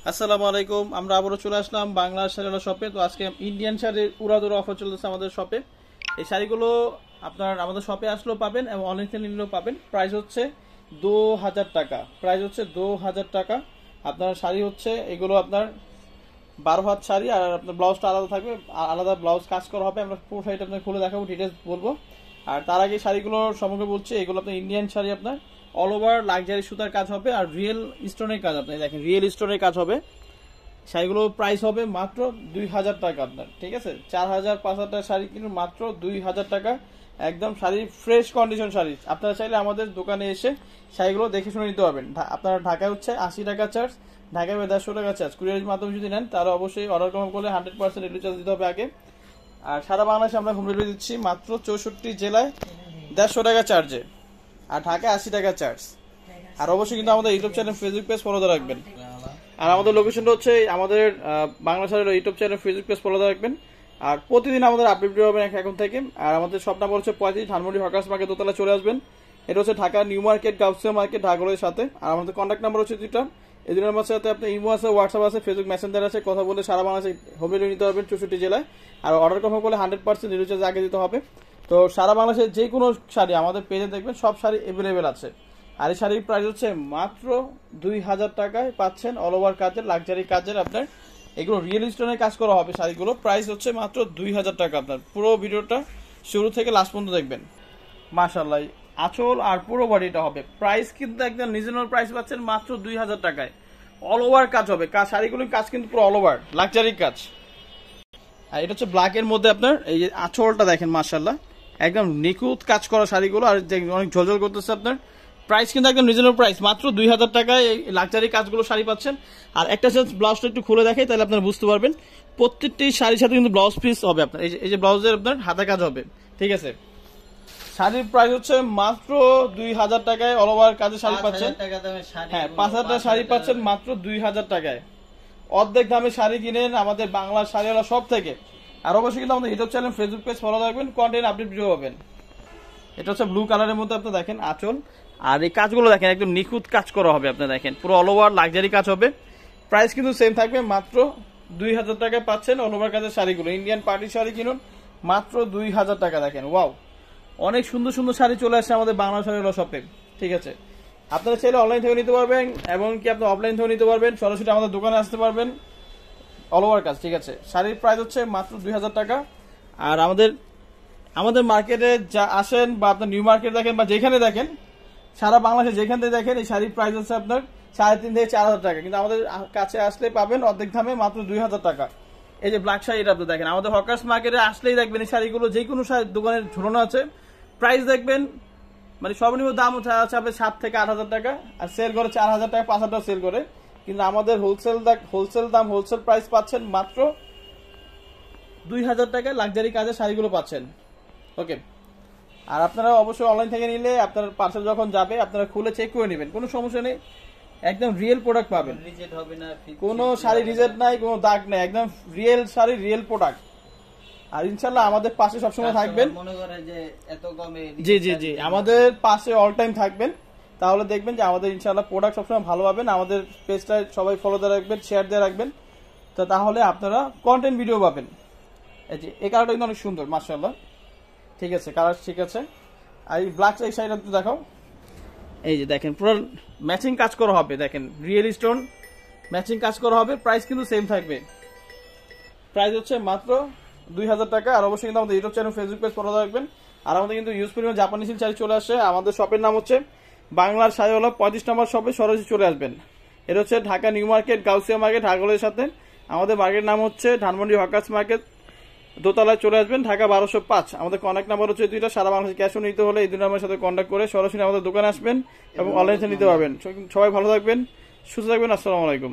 আসসালামু আলাইকুম। আমরা আবারও চলে আসলাম বাংলা শাড়িওয়ালা শপে। তো আজকে ইন্ডিয়ান শাড়ির উড়াদুরা অফার চলতেছে আমাদের শপে। এই শাড়িগুলো আপনার আমাদের শপে আসলেও পাবেন এবং অনলাইন থেকে নিলেও পাবেন। প্রাইস হচ্ছে 2000 টাকা। প্রাইস হচ্ছে 2000 টাকা। আপনার শাড়ি হচ্ছে এগুলো আপনার 12 হাত শাড়ি, আর আপনার ব্লাউজটা আলাদা থাকবে, আলাদা ব্লাউজ কাজ করা হবে। আমরা পুরো শাড়িটা আপনার খুলে দেখাবো, ডিটেলস বলবো। আর তার আগে শাড়িগুলোর সম্পর্কে বলছি, এগুলো আপনার ইন্ডিয়ান শাড়ি, আপনার অল ওভার লাক্সারি সুতার কাজ হবে আর রিয়েল স্টোনের কাজ। আপনি দেখেন রিয়েল স্টোনের কাজ হবে। শাড়িগুলো প্রাইস হবে মাত্র 2000 টাকা আপনার, ঠিক আছে। 4000 5000 টাকা শাড়ি কিন্তু মাত্র 2000 টাকা। একদম শাড়ি ফ্রেশ কন্ডিশন শাড়ি। আপনারা চাইলে আমাদের দোকানে এসে শাড়িগুলো দেখে শুনে নিতে পারবেন। আপনারা ঢাকায় হচ্ছে 80 টাকা চার্জ, ঢাকায় 150 টাকা চার্জ। কুরিয়ারের মাধ্যমে যদি নেন তাহলে অবশ্যই অর্ডার কনফার্ম করলে 100% ডেলিভারি চার্জ দিতে হবে আগে। আর সারা বাংলাদেশে আমরা হোম ডেলিভারি দিচ্ছি মাত্র 64 জেলায় 150 টাকা চার্জে, আর ঢাকায় 80 টাকা চার্জ। আর অবশ্যই কিন্তু আমাদের YouTube channel Facebook page follow দিয়ে রাখবেন। আর আমাদের লোকেশনটা হচ্ছে আমাদের বাংলা শাড়ির YouTube channel Facebook page follow দিয়ে রাখবেন। আর প্রতিদিন আমাদের আপডেট হবে এখন থেকে। আর আমাদের শপ নাম্বার হচ্ছে 35 ধানমন্ডি হকার্স মার্কেট দোতলা চলে আসবেন। এটা হচ্ছে Dhaka new market Gausia market ঢাকার সাথে। আর আমাদের কন্ট্যাক্ট নাম্বার হচ্ছে দুইটা। এই দুই নাম্বার সাথে আপনার ইমো আছে, হোয়াটসঅ্যাপ আছে, ফেসবুক মেসেঞ্জার আছে। কথা বলে সারা বাংলাদেশে হোম ডেলিভারি নিতে পারবেন 64 জেলায়। আর অর্ডার কনফার্ম করলে 100% ডেলিভারি চার্জ আগে দিতে হবে। তো সারা বাংলাদেশের যে কোনো শাড়ি আমাদের পেজে দেখবেন, সব শাড়ি অ্যাভেলেবেল আছে। আর এই শাড়ির প্রাইস হচ্ছে মাত্র 2000 টাকায় পাচ্ছেন অল ওভার কাজের লাক্সারি কাজের। আপনার এগুলো রিয়েল স্টোনের কাজ করা হবে শাড়িগুলো। প্রাইস হচ্ছে মাত্র 2000 টাকা। আপনার পুরো ভিডিওটা শুরু থেকে লাস্ট পর্যন্ত দেখবেন। মাশাআল্লাহ, আঁচল আর পুরো বডিটা হবে। প্রাইস কিন্তু একদম রিজনেবল প্রাইস পাচ্ছেন মাত্র 2000 টাকায়। অল ওভার কাজ হবে, শাড়িগুলোর কাজ কিন্তু পুরো অল ওভার লাক্সারি কাজ। আর এটা হচ্ছে ব্ল্যাক এর মধ্যে আপনার এই যে আঁচলটা দেখেন, মাশাআল্লাহ একদম নিখুঁত কাজ করা শাড়িগুলো। আর অনেক ঝলঝল করতেছে। আপনার প্রাইস কিন্তু একদম রিজনেবল প্রাইস, মাত্র 2000 টাকায় এই লাক্সারি কাজগুলো শাড়ি পাচ্ছেন। আর একটা ব্লাউজটা একটু খুলে দেখাই, তাহলে আপনারা বুঝতে পারবেন। প্রত্যেকটি শাড়ির সাথে কিন্তু ব্লাউজ পিস হবে আপনার। এই যে ব্লাউজের আপনার হাতা কাজ হবে, ঠিক আছে। শাড়ির প্রাইস হচ্ছে মাত্র 2000 টাকায় অল ওভার কাজের শাড়ি পাচ্ছেন। হ্যাঁ, 5000 টাকা শাড়ি পাচ্ছেন মাত্র 2000 টাকায়। অর্ধেক দামে শাড়ি কিনেন আমাদের বাংলা শাড়িওয়ালা সব থেকে। আর অবশ্যই কিন্তু আমাদের YouTube channel Facebook page follow রাখবেন, কন্টেন্ট আপডেট ভিডিও পাবেন। এটা হচ্ছে ব্লু কালারের মধ্যে আপনি দেখেন আঁচল। আর এই কাজগুলো দেখেন একদম নিখুঁত কাজ করা হবে। আপনি দেখেন পুরো অল ওভার লাক্সারি কাজ হবে। প্রাইস কিন্তু সেম থাকবে, মাত্র 2000 টাকায় পাচ্ছেন অল ওভার কাজের শাড়িগুলো। ইন্ডিয়ান পার্টি শাড়ি কিনুন মাত্র 2000 টাকা। দেখেন ওয়াও, অনেক সুন্দর সুন্দর শাড়ি চলে আসছে আমাদের বাংলা শাড়িওয়ালা শপে, ঠিক আছে। আপনারা চাইলে অনলাইন থেকে নিতে পারবেন এবং কি আপনি অফলাইন থেকে নিতে পারবেন। সরাসরি আমাদের দোকানে আসতে পারবেন, অল ওভার কাজ, ঠিক আছে। শাড়ির প্রাইস হচ্ছে মাত্র 2000 টাকা। আর আমাদের মার্কেটে যা আসেন বা আপনার নিউ মার্কেট দেখেন বা যেখানে দেখেন, সারা বাংলাদেশে যেখান থেকে দেখেন, এই শাড়ির প্রাইস হচ্ছে আপনার 3500 থেকে 4000 টাকা। কিন্তু আমাদের কাছে আসলে পাবেন অর্ধেক দামে, মাত্র 2000 টাকা। এই যে ব্ল্যাক শাড়ি, এটা আপনি দেখেন আমাদের হকার্স মার্কেটে আসলেই দেখবেন এই শাড়িগুলো যে কোনো দোকানের ঝুলানো আছে। প্রাইস দেখবেন মানে সর্বনিম্ন দাম আছে আপনার 7 থেকে 8000 টাকা, আর সেল করে 4000 টাকা 5000 টাকা সেল করে। কিন্তু আমাদের হোলসেল প্রাইস পাচ্ছেন মাত্র 2000 টাকায় লাক্সারি কাজের শাড়িগুলো পাচ্ছেন, ওকে। আর আপনারা অবশ্যই অনলাইন থেকে নিলে আপনার পার্সেল যখন যাবে আপনারা খুলে চেক করে নেবেন, কোনো সমস্যা নেই। একদম রিয়েল প্রোডাক্ট পাবেন, কোনো শাড়ি রিজেক্ট নাই, কোনো দাগ নাই, একদম রিয়েল শাড়ি রিয়েল প্রোডাক্ট। আর ইনশাল্লাহ আমাদের পাশে সবসময় থাকবেন। জি জি জি, আমাদের পাশে অল টাইম থাকবেন, তাহলে দেখবেন যে আমাদের ইনশাল্লাহ প্রোডাক্ট সবসময় ভালো পাবেন। আমাদের পেজটা সবাই ফলো দিয়ে রাখবেন, শেয়ার দিয়ে রাখবেন, তো তাহলে আপনারা কন্টেন্ট ভিডিও পাবেন। এই কালারটা কিন্তু অনেক সুন্দর, মাশাআল্লাহ, ঠিক আছে, কালার ঠিক আছে। আর এই ব্ল্যাক এই শাড়িটা দেখাও। এই যে দেখেন পুরো ম্যাচিং কাজ করা হবে, দেখেন রিয়েল স্টোন ম্যাচিং কাজ করা হবে। প্রাইস কিন্তু সেম থাকবে, প্রাইস হচ্ছে মাত্র 2000 টাকা। আর অবশ্যই কিন্তু আমাদের YouTube channel Facebook page follow রাখবেন। আর আমাদের কিন্তু ইউজ পরিমাণ জাপানি সিল্ক শাড়ি চলে আসে। আমাদের শপের নাম হচ্ছে বাংলার শাড়িওয়ালা, 35 নম্বর শপে সরাসরি চলে আসবেন। এটা হচ্ছে Dhaka new market Gausia market ঢাকার সাথে। আমাদের মার্কেট নাম হচ্ছে ধানমন্ডি হকার্স মার্কেট দোতলায় চলে আসবেন, ঢাকা 1205। আমাদের কন্ট্যাক্ট নাম্বার হচ্ছে দুইটা। সারা বাংলাদেশে ক্যাশ নিতে হলে এই দুই নাম্বারের সাথে কন্ট্যাক্ট করে সরাসরি আমাদের দোকানে আসবেন এবং অনলাইনে নিতে পারবেন। সবাই ভালো থাকবেন, সুস্থ থাকবেন। আসসালামু আলাইকুম।